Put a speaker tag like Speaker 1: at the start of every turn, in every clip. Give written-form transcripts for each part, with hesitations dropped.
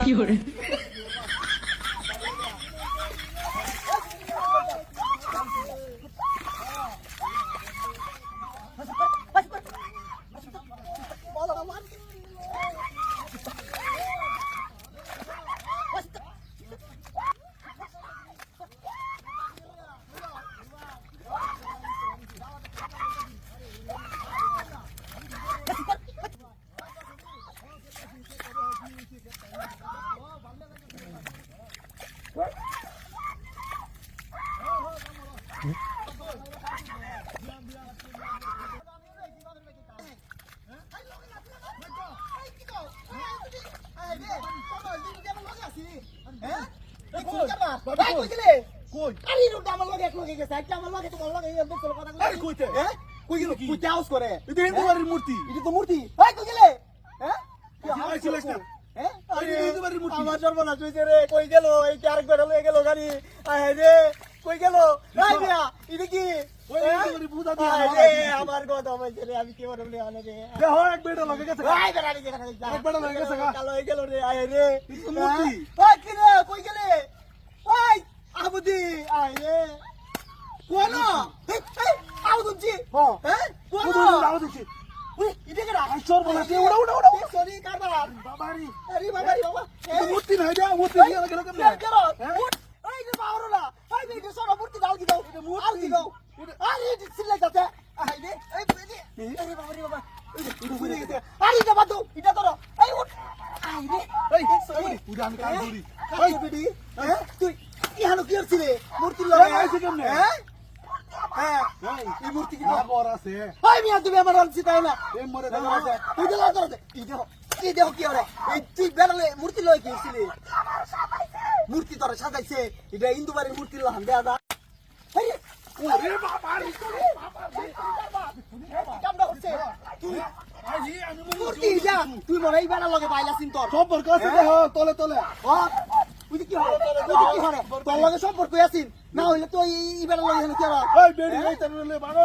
Speaker 1: fiore.
Speaker 2: আমার কথা বলছে রে, আমি কি বলবো আনে রে
Speaker 3: এক বেটা লাগে গেছে
Speaker 2: ভাই বেড়ানি যেখানে
Speaker 3: এক বেটা লাগে গেছে
Speaker 2: কালো হয়ে গেল রে আয় রে
Speaker 3: মূর্তি
Speaker 2: ওই কি রে কই গেলে ওই আবুদি আয় রে কোন এই আবুদি হ্যাঁ কোন
Speaker 3: দাও দিছি
Speaker 2: ওই ইদে গড়া
Speaker 3: চোর বলা দে উড়া উড়া উড়া
Speaker 2: সরি কারবার
Speaker 3: বাবারি
Speaker 2: আরে বাবারি বাবা
Speaker 3: মূর্তি নাই দে মূর্তি দিয়ে গেল কেমনে
Speaker 2: এই যে বাহরলা এই যে সরা মূর্তি দাও দিও মূর্তি দাও আরে এটা সিলে যাচ্ছে আই রে এই আরে বাবারি বাবা ঘুরে গেছে আরে এটা বাদ দাও এটা ধরো এই উঠ আই রে
Speaker 3: এই সরি উড়া আমি কান ধরি
Speaker 2: এই বেটি হ্যাঁ তুই কি হানো কি করছিস মূর্তি লাগে
Speaker 3: আইছে কেমনে
Speaker 2: হ্যাঁ হ্যাঁ এই মূর্তি কি
Speaker 3: না বড় আছে
Speaker 2: ওই মিয়া তুমি আমার আনছি তাই না
Speaker 3: এ মরে দেখা আছে
Speaker 2: তুই তো লাগা দে এই দেখো কি হরে এই তুই বেরলে মূর্তি লই কি ছিলি মূর্তি তোরা সাজাইছে এটা হিন্দু বাড়ির মূর্তি লহান দেয়া দা আরে
Speaker 3: ওরে বাবারি
Speaker 2: কামড়া হচ্ছে তুই
Speaker 3: আজি আমি
Speaker 2: মূর্তি যা তুই মনে এই বেড়া লগে বাইলাছিস তোর
Speaker 3: সম্পর্ক আছে দেহ তলে তলে
Speaker 2: ও তুই কি হরে তোর লগে সম্পর্ক আছিস না হইলে তো এই বেড়া লগে কি হরা
Speaker 3: এই বেডি এই তলে বাবা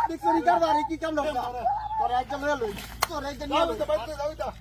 Speaker 2: দেখছনি কারবারে কি কামড়া তোর একজন লই তোর একজন নিয়ে লই
Speaker 3: যাও যাও